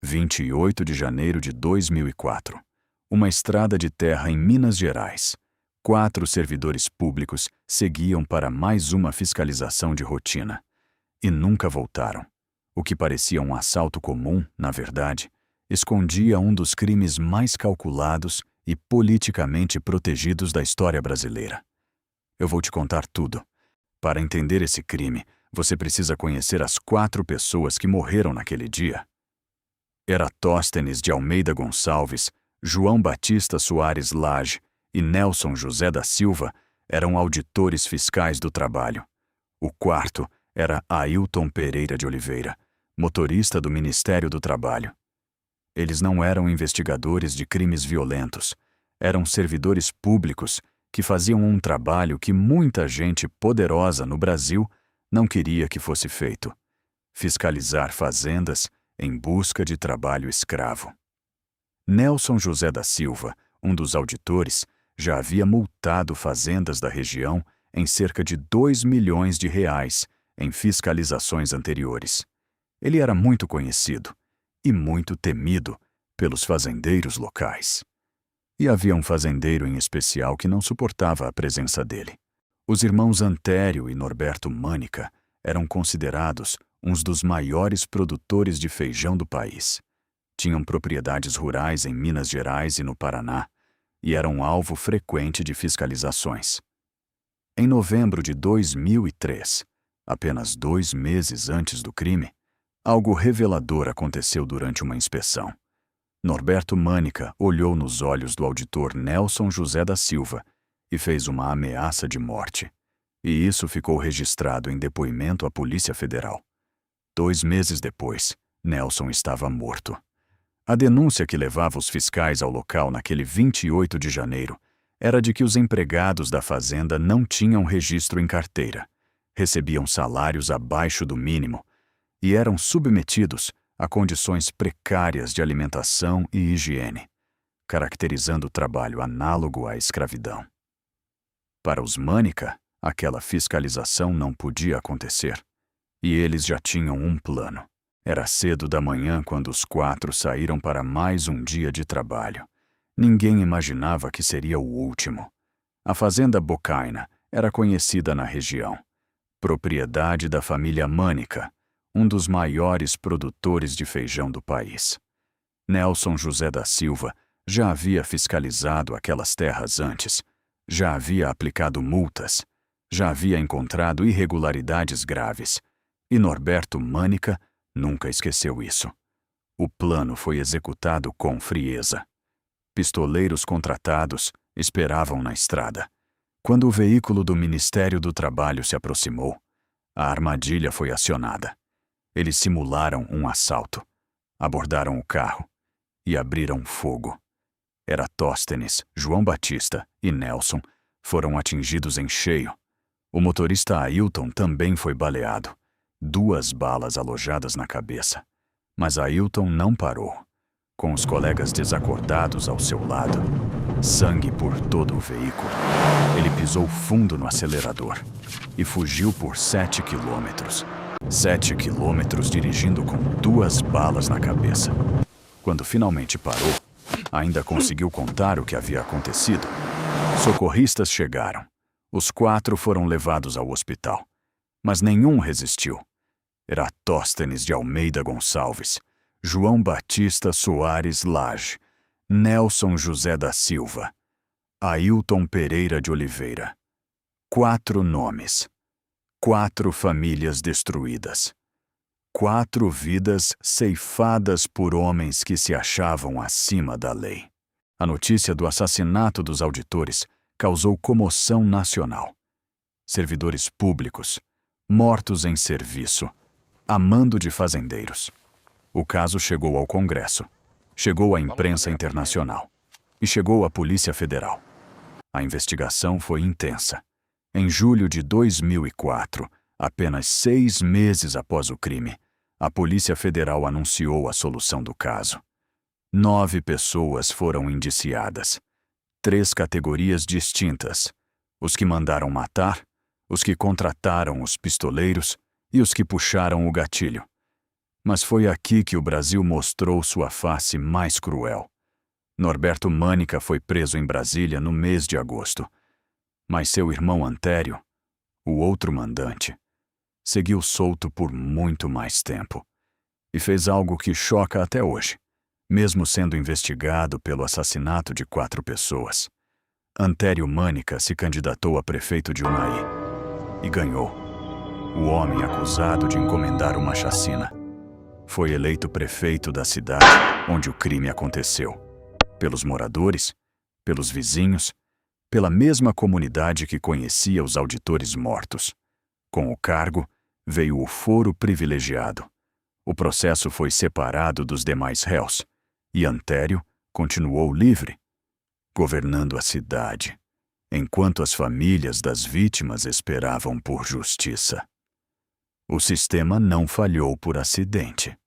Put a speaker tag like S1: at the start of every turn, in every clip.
S1: 28 de janeiro de 2004. Uma estrada de terra em Minas Gerais. 4 servidores públicos seguiam para mais uma fiscalização de rotina. E nunca voltaram. O que parecia um assalto comum, na verdade, escondia um dos crimes mais calculados e politicamente protegidos da história brasileira. Eu vou te contar tudo. Para entender esse crime, você precisa conhecer as 4 pessoas que morreram naquele dia. Eratóstenes de Almeida Gonçalves, João Batista Soares Lage e Nelson José da Silva eram auditores fiscais do trabalho. O quarto era Ailton Pereira de Oliveira, motorista do Ministério do Trabalho. Eles não eram investigadores de crimes violentos, eram servidores públicos que faziam um trabalho que muita gente poderosa no Brasil não queria que fosse feito: fiscalizar fazendas em busca de trabalho escravo. Nelson José da Silva, um dos auditores, já havia multado fazendas da região em cerca de R$ 2 milhões em fiscalizações anteriores. Ele era muito conhecido e muito temido pelos fazendeiros locais. E havia um fazendeiro em especial que não suportava a presença dele. Os irmãos Antério e Norberto Mânica eram considerados uns dos maiores produtores de feijão do país. Tinham propriedades rurais em Minas Gerais e no Paraná e eram alvo frequente de fiscalizações. Em novembro de 2003, apenas 2 meses antes do crime, algo revelador aconteceu durante uma inspeção. Norberto Mânica olhou nos olhos do auditor Nelson José da Silva e fez uma ameaça de morte. E isso ficou registrado em depoimento à Polícia Federal. 2 meses depois, Nelson estava morto. A denúncia que levava os fiscais ao local naquele 28 de janeiro era de que os empregados da fazenda não tinham registro em carteira, recebiam salários abaixo do mínimo e eram submetidos a condições precárias de alimentação e higiene, caracterizando o trabalho análogo à escravidão. Para os Mânica, aquela fiscalização não podia acontecer. E eles já tinham um plano. Era cedo da manhã quando os 4 saíram para mais um dia de trabalho. Ninguém imaginava que seria o último. A fazenda Bocaina era conhecida na região. Propriedade da família Mânica, um dos maiores produtores de feijão do país. Nelson José da Silva já havia fiscalizado aquelas terras antes, já havia aplicado multas, já havia encontrado irregularidades graves. E Norberto Mânica nunca esqueceu isso. O plano foi executado com frieza. Pistoleiros contratados esperavam na estrada. Quando o veículo do Ministério do Trabalho se aproximou, a armadilha foi acionada. Eles simularam um assalto, abordaram o carro e abriram fogo. Eratóstenes, João Batista e Nelson foram atingidos em cheio. O motorista Ailton também foi baleado. 2 balas alojadas na cabeça. Mas Ailton não parou. Com os colegas desacordados ao seu lado, sangue por todo o veículo, ele pisou fundo no acelerador e fugiu por 7 quilômetros. 7 quilômetros dirigindo com 2 balas na cabeça. Quando finalmente parou, ainda conseguiu contar o que havia acontecido. Socorristas chegaram. Os 4 foram levados ao hospital. Mas nenhum resistiu. Eratóstenes de Almeida Gonçalves, João Batista Soares Lage, Nelson José da Silva, Ailton Pereira de Oliveira. 4 nomes. 4 famílias destruídas. 4 vidas ceifadas por homens que se achavam acima da lei. A notícia do assassinato dos auditores causou comoção nacional. Servidores públicos, mortos em serviço, a mando de fazendeiros. O caso chegou ao Congresso, chegou à imprensa internacional e chegou à Polícia Federal. A investigação foi intensa. Em julho de 2004, apenas 6 meses após o crime, a Polícia Federal anunciou a solução do caso. 9 pessoas foram indiciadas. 3 categorias distintas: os que mandaram matar, os que contrataram os pistoleiros e os que puxaram o gatilho. Mas foi aqui que o Brasil mostrou sua face mais cruel. Norberto Mânica foi preso em Brasília no mês de agosto. Mas seu irmão Antério, o outro mandante, seguiu solto por muito mais tempo. E fez algo que choca até hoje, mesmo sendo investigado pelo assassinato de 4 pessoas. Antério Mânica se candidatou a prefeito de Unai e ganhou. O homem acusado de encomendar uma chacina foi eleito prefeito da cidade onde o crime aconteceu, pelos moradores, pelos vizinhos, pela mesma comunidade que conhecia os auditores mortos. Com o cargo, veio o foro privilegiado. O processo foi separado dos demais réus, e Antério continuou livre, governando a cidade, enquanto as famílias das vítimas esperavam por justiça. O sistema não falhou por acidente.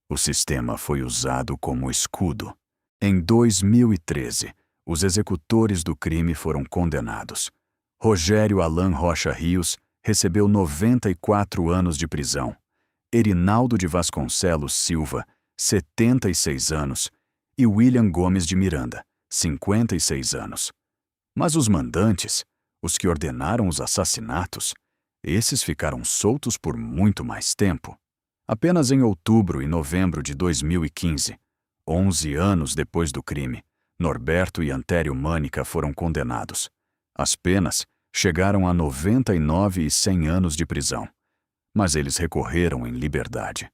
S1: O sistema foi usado como escudo. Em 2013, os executores do crime foram condenados. Rogério Alan Rocha Rios recebeu 94 anos de prisão. Erinaldo de Vasconcelos Silva, 76 anos, e William Gomes de Miranda, 56 anos. Mas os mandantes, os que ordenaram os assassinatos, esses ficaram soltos por muito mais tempo. Apenas em outubro e novembro de 2015, 11 anos depois do crime, Norberto e Antério Mânica foram condenados. As penas chegaram a 99 e 100 anos de prisão, mas eles recorreram em liberdade.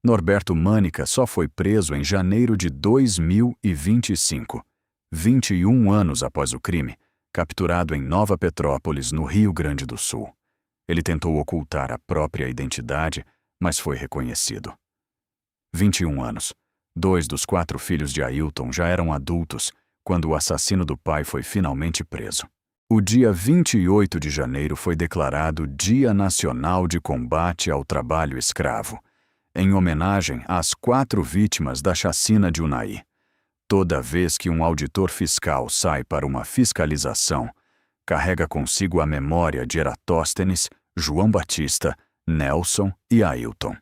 S1: Norberto Mânica só foi preso em janeiro de 2025, 21 anos após o crime, capturado em Nova Petrópolis, no Rio Grande do Sul. Ele tentou ocultar a própria identidade, mas foi reconhecido. 21 anos. 2 dos 4 filhos de Ailton já eram adultos quando o assassino do pai foi finalmente preso. O dia 28 de janeiro foi declarado Dia Nacional de Combate ao Trabalho Escravo, em homenagem às 4 vítimas da chacina de Unai. Toda vez que um auditor fiscal sai para uma fiscalização, carrega consigo a memória de Eratóstenes, João Batista, Nelson e Ailton.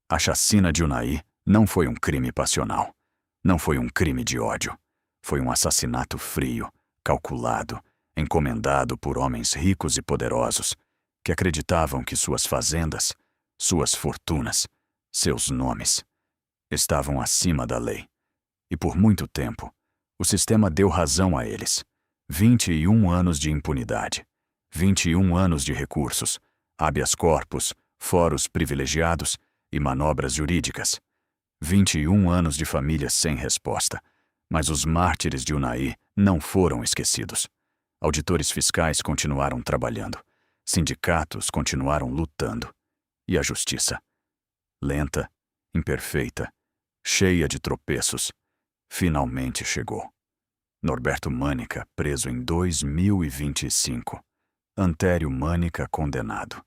S1: A chacina de Unai não foi um crime passional. Não foi um crime de ódio. Foi um assassinato frio, calculado, encomendado por homens ricos e poderosos, que acreditavam que suas fazendas, suas fortunas, seus nomes, estavam acima da lei. E por muito tempo, o sistema deu razão a eles. 21 anos de impunidade, 21 anos de recursos, habeas corpus, fóruns privilegiados e manobras jurídicas. 21 anos de famílias sem resposta. Mas os mártires de Unai não foram esquecidos. Auditores fiscais continuaram trabalhando. Sindicatos continuaram lutando. E a justiça, lenta, imperfeita, cheia de tropeços, finalmente chegou. Norberto Mânica preso em 2025. Antério Mânica condenado.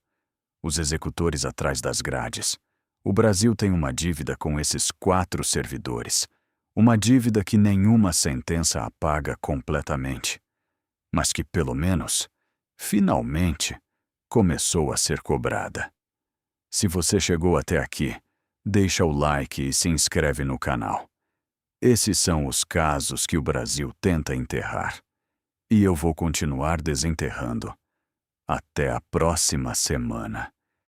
S1: Os executores atrás das grades. O Brasil tem uma dívida com esses 4 servidores. Uma dívida que nenhuma sentença apaga completamente, mas que, pelo menos, finalmente, começou a ser cobrada. Se você chegou até aqui, deixa o like e se inscreve no canal. Esses são os casos que o Brasil tenta enterrar. E eu vou continuar desenterrando. Até a próxima semana.